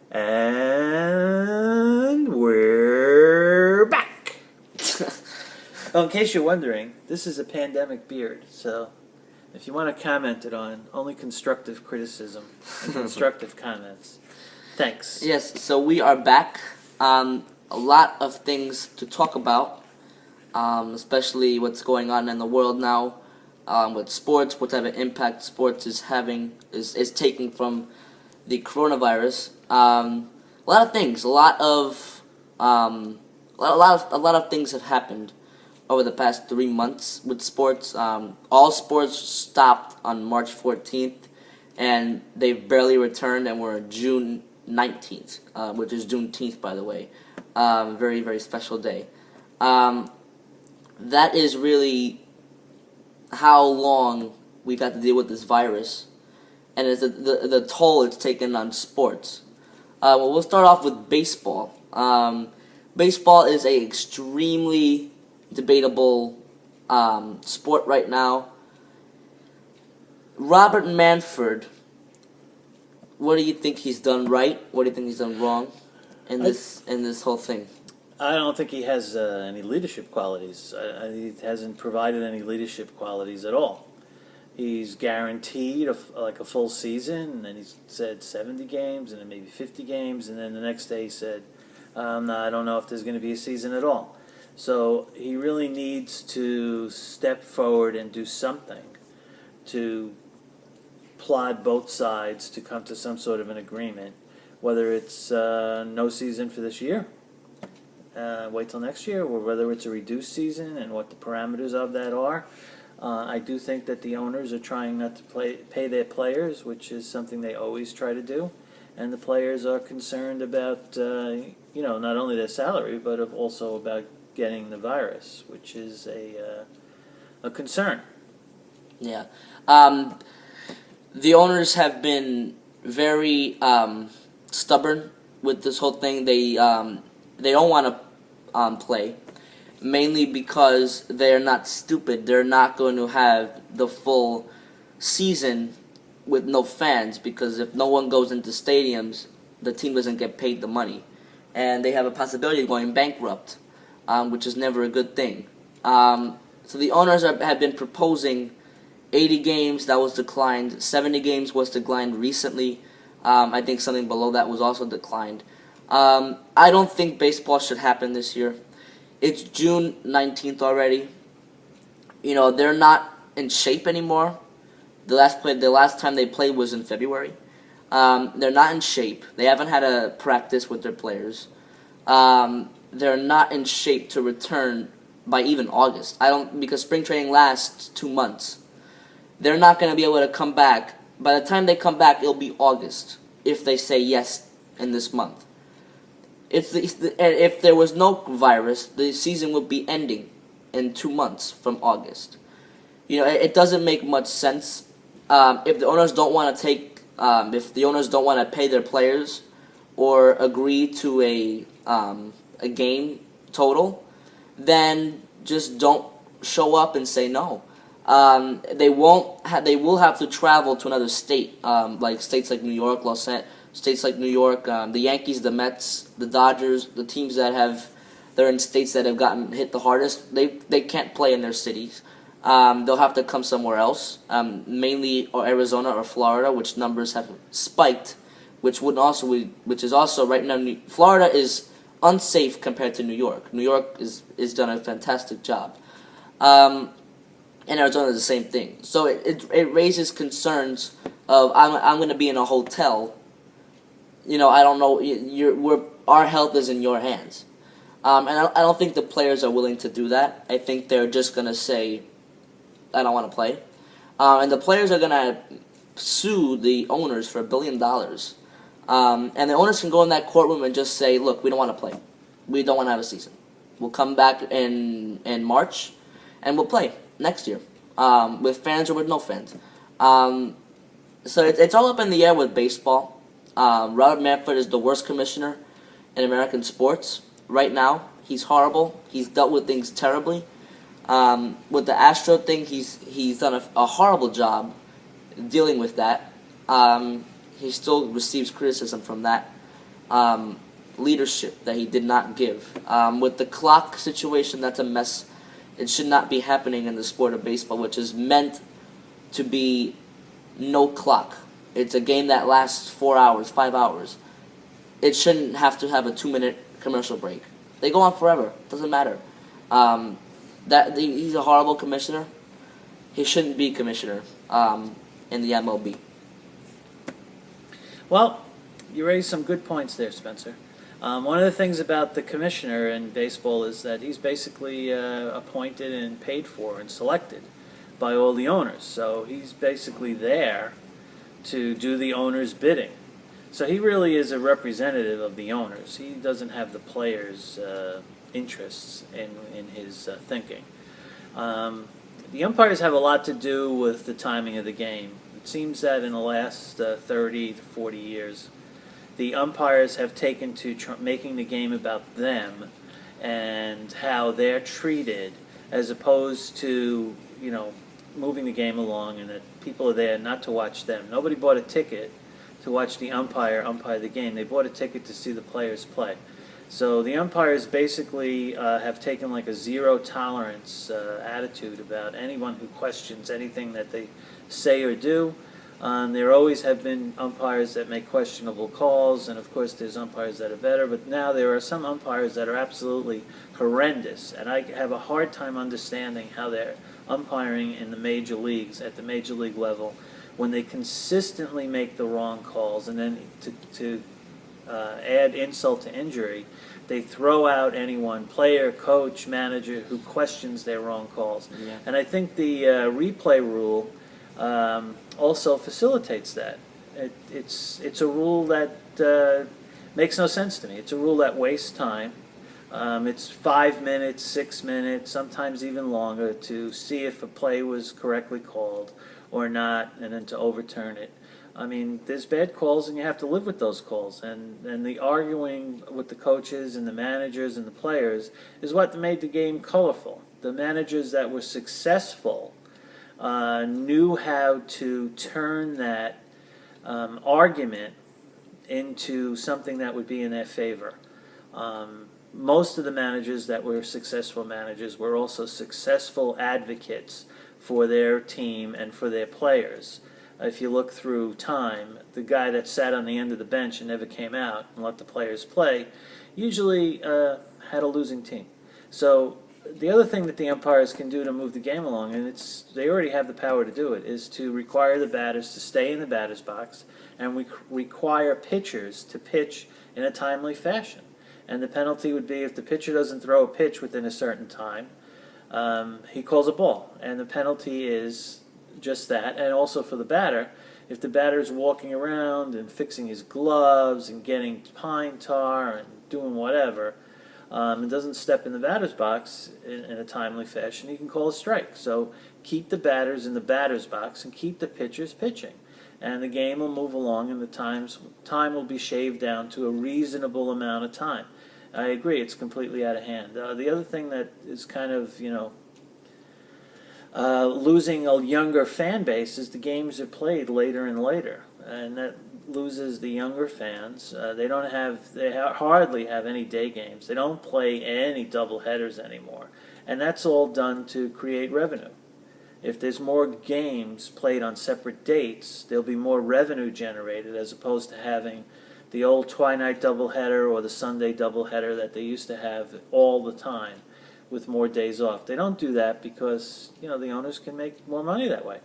And we're back. Well, in case you're wondering, this is a pandemic beard, so if you want to comment it on, only constructive criticism and constructive comments. Thanks. Yes, so we are back. A lot of things to talk about, especially what's going on in the world now with sports, what type of impact sports is having, is taking from the coronavirus. A lot of things, a lot of things have happened over the past 3 months with sports. All sports stopped on March 14th, and they've barely returned, and we're June 19th, which is Juneteenth, by the way. Very, very special day. That is really how long we got to deal with this virus, and it's the toll it's taken on sports. Well, we'll start off with baseball. Baseball is a extremely debatable sport right now. Robert Manfred, what do you think he's done right? What do you think he's done wrong in this whole thing? I don't think he has any leadership qualities. He hasn't provided any leadership qualities at all. He's guaranteed a full season, and then he said 70 games, and then maybe 50 games, and then the next day he said, no, I don't know if there's going to be a season at all. So he really needs to step forward and do something to plod both sides to come to some sort of an agreement, whether it's no season for this year, wait till next year, or whether it's a reduced season and what the parameters of that are. I do think that the owners are trying not to pay their players, which is something they always try to do, and the players are concerned about not only their salary but also about getting the virus, which is a concern. Yeah, the owners have been very stubborn with this whole thing. They don't want to play. Mainly because they're not stupid. They're not going to have the full season with no fans, because if no one goes into stadiums, the team doesn't get paid the money. And they have a possibility of going bankrupt, which is never a good thing. So the owners have been proposing 80 games. That was declined. 70 games was declined recently. I think something below that was also declined. I don't think baseball should happen this year. It's June 19th already. They're not in shape anymore. The last time they played was in February. They're not in shape. They haven't had a practice with their players. They're not in shape to return by even August. Because spring training lasts 2 months. They're not going to be able to come back. By the time they come back, it'll be August if they say yes in this month. If there was no virus, the season would be ending in 2 months from August. It doesn't make much sense. If the owners don't want to pay their players or agree to a game total, then just don't show up and say no. They will have to travel to another state, like states like New York, states like New York, the Yankees, the Mets, the Dodgers, the teams they're in states that have gotten hit the hardest. They can't play in their cities. They'll have to come somewhere else, mainly Arizona or Florida, which numbers have spiked, which is also right now. Florida is unsafe compared to New York. New York is done a fantastic job, and Arizona is the same thing. So it raises concerns of I'm going to be in a hotel. I don't know. Our health is in your hands, and I don't think the players are willing to do that. I think they're just gonna say, "I don't want to play," and the players are gonna sue the owners for $1 billion. And the owners can go in that courtroom and just say, "Look, we don't want to play. We don't want to have a season. We'll come back in March, and we'll play next year with fans or with no fans." So it's all up in the air with baseball. Robert Manfred is the worst commissioner in American sports right now. He's horrible. He's dealt with things terribly. With the Astro thing, he's done a horrible job dealing with that. He still receives criticism from that. leadership that he did not give. With the clock situation, that's a mess. It should not be happening in the sport of baseball, which is meant to be no clock. It's a game that lasts 4 hours, 5 hours. It shouldn't have to have a 2-minute commercial break. They go on forever. Doesn't matter. He's a horrible commissioner. He shouldn't be commissioner in the MLB. Well, you raised some good points there, Spencer. One of the things about the commissioner in baseball is that he's basically appointed and paid for and selected by all the owners. So he's basically there to do the owner's bidding. So he really is a representative of the owners. He doesn't have the players' interests in his thinking. The umpires have a lot to do with the timing of the game. It seems that in the last 30 to 40 years, the umpires have taken to making the game about them and how they're treated, as opposed to, moving the game along, and that people are there not to watch them. Nobody bought a ticket to watch the umpire the game. They bought a ticket to see the players play. So the umpires basically have taken like a zero tolerance attitude about anyone who questions anything that they say or do. There always have been umpires that make questionable calls, and of course there's umpires that are better, but now there are some umpires that are absolutely horrendous, and I have a hard time understanding how they're umpiring in the major leagues, at the major league level, when they consistently make the wrong calls, and then to add insult to injury, they throw out anyone, player, coach, manager, who questions their wrong calls. Yeah. And I think the replay rule also facilitates that. It's a rule that makes no sense to me. It's a rule that wastes time. It's 5 minutes, 6 minutes, sometimes even longer, to see if a play was correctly called or not, and then to overturn it. I mean, there's bad calls, and you have to live with those calls. And the arguing with the coaches and the managers and the players is what made the game colorful. The managers that were successful knew how to turn that argument into something that would be in their favor. Most of the managers that were successful managers were also successful advocates for their team and for their players. If you look through time, the guy that sat on the end of the bench and never came out and let the players play usually had a losing team. So the other thing that the umpires can do to move the game along, and they already have the power to do it, is to require the batters to stay in the batter's box, and we require pitchers to pitch in a timely fashion. And the penalty would be if the pitcher doesn't throw a pitch within a certain time, he calls a ball. And the penalty is just that. And also for the batter, if the batter is walking around and fixing his gloves and getting pine tar and doing whatever, and doesn't step in the batter's box in a timely fashion, he can call a strike. So keep the batters in the batter's box and keep the pitchers pitching. And the game will move along, and the time will be shaved down to a reasonable amount of time. I agree, it's completely out of hand. The other thing that is kind of, losing a younger fan base is the games are played later and later, and that loses the younger fans. They hardly have any day games. They don't play any double headers anymore, and that's all done to create revenue. If there's more games played on separate dates, there'll be more revenue generated, as opposed to having the old twilight doubleheader or the Sunday doubleheader that they used to have all the time with more days off. They don't do that because the owners can make more money that way.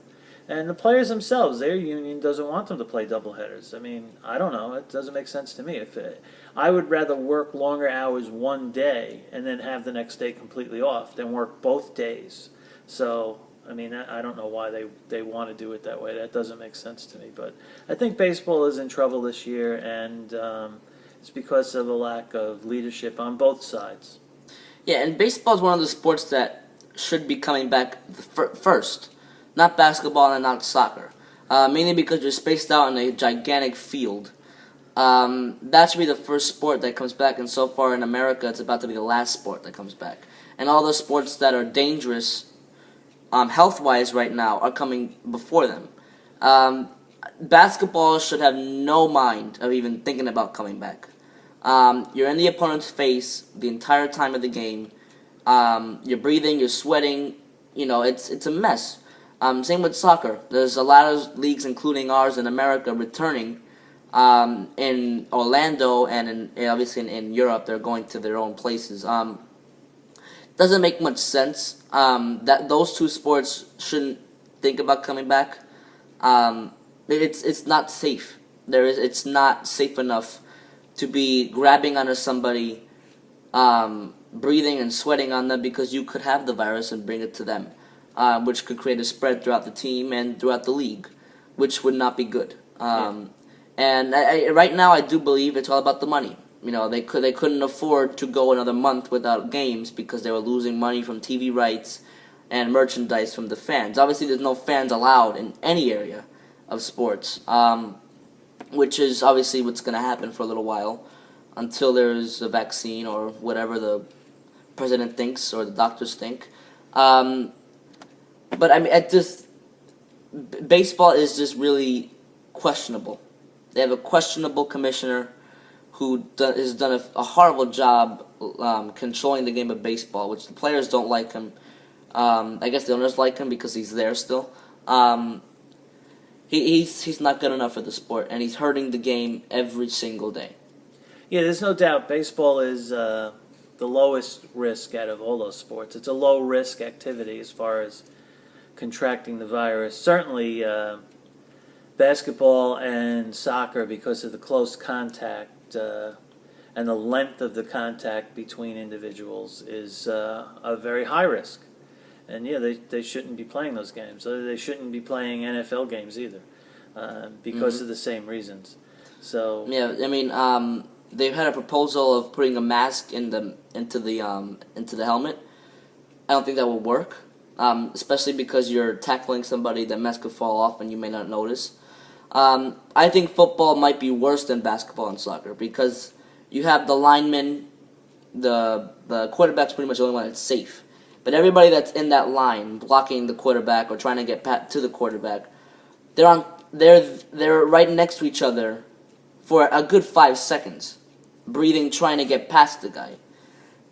And the players themselves, their union doesn't want them to play doubleheaders. I mean, I don't know. It doesn't make sense to me. I would rather work longer hours one day and then have the next day completely off than work both days. So, I mean, I don't know why they want to do it that way. That doesn't make sense to me. But I think baseball is in trouble this year, and it's because of a lack of leadership on both sides. Yeah, and baseball is one of the sports that should be coming back first. Not basketball and not soccer. Mainly because you're spaced out in a gigantic field. That should be the first sport that comes back, and so far in America, it's about to be the last sport that comes back. And all the sports that are dangerous health-wise right now are coming before them. Basketball should have no mind of even thinking about coming back. You're in the opponent's face the entire time of the game. You're breathing, you're sweating. It's a mess. Same with soccer. There's a lot of leagues, including ours in America, returning. In Orlando and obviously in Europe, they're going to their own places. Doesn't make much sense that those two sports shouldn't think about coming back. It's not safe. It's not safe enough to be grabbing onto somebody, breathing and sweating on them, because you could have the virus and bring it to them, which could create a spread throughout the team and throughout the league, which would not be good. And right now, I do believe it's all about the money. They couldn't afford to go another month without games because they were losing money from TV rights and merchandise from the fans. Obviously, there's no fans allowed in any area of sports, which is obviously what's going to happen for a little while until there's a vaccine or whatever the president thinks or the doctors think. But I mean, baseball is just really questionable. They have a questionable commissioner who has done a horrible job controlling the game of baseball, which the players don't like him. I guess the owners like him because he's there still. He's not good enough for the sport, and he's hurting the game every single day. Yeah, there's no doubt baseball is the lowest risk out of all those sports. It's a low-risk activity as far as contracting the virus. Certainly, basketball and soccer, because of the close contact and the length of the contact between individuals, is a very high risk. And yeah, they shouldn't be playing those games. They shouldn't be playing NFL games either, because of the same reasons. So yeah, I mean, they've had a proposal of putting a mask into the helmet. I don't think that will work, especially because you're tackling somebody. The mask could fall off and you may not notice. I think football might be worse than basketball and soccer because you have the linemen, the quarterback's pretty much the only one that's safe. But everybody that's in that line, blocking the quarterback or trying to get to the quarterback, they're right next to each other for a good 5 seconds, breathing, trying to get past the guy.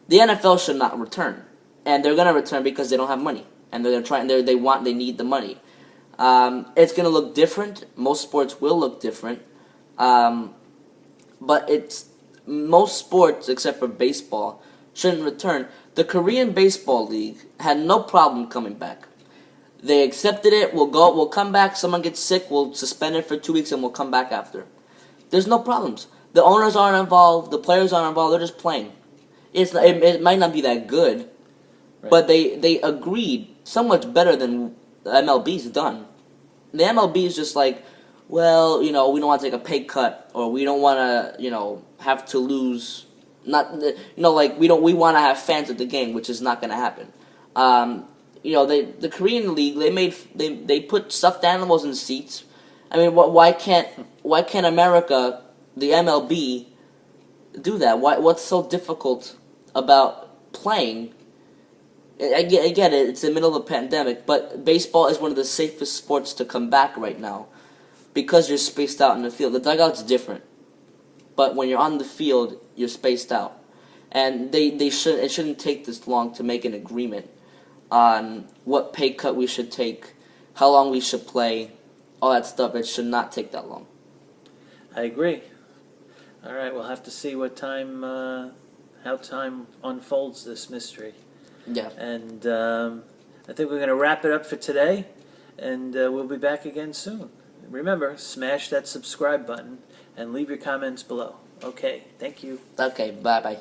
The NFL should not return, and they're gonna return because they don't have money, and they're gonna try. They need the money. It's gonna look different. Most sports will look different, but most sports except for baseball shouldn't return. The Korean Baseball League had no problem coming back. They accepted it. We'll come back. Someone gets sick, we'll suspend it for 2 weeks, and we'll come back after. There's no problems. The owners aren't involved. The players aren't involved. They're just playing. It might not be that good, right, but they agreed so much better than the MLB's done. The MLB is just like, well, we don't want to take a pay cut, or we don't want to, have to lose. We want to have fans at the game, which is not going to happen. The Korean League, they put stuffed animals in seats. I mean, why can't America, the MLB, do that? What's so difficult about playing? I get it. It's the middle of a pandemic, but baseball is one of the safest sports to come back right now because you're spaced out in the field. The dugout's different, but when you're on the field, you're spaced out, and it shouldn't take this long to make an agreement on what pay cut we should take, how long we should play, all that stuff. It should not take that long. I agree. All right, we'll have to see how time unfolds this mystery. Yeah. And I think we're going to wrap it up for today, and we'll be back again soon. Remember, smash that subscribe button and leave your comments below. Okay, thank you. Okay, bye-bye.